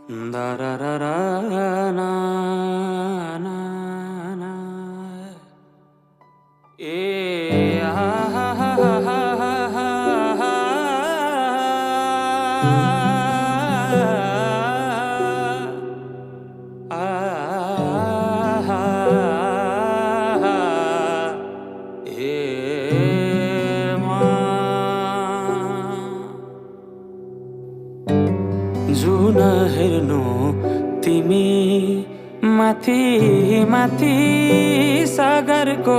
Da-ra-ra-ra, na, na, na. Ah, ha, ha, ha, ha, ha, ha. Ah, ha, ha, ma. जुन हेर्नु तिमी माथि माथि सागरको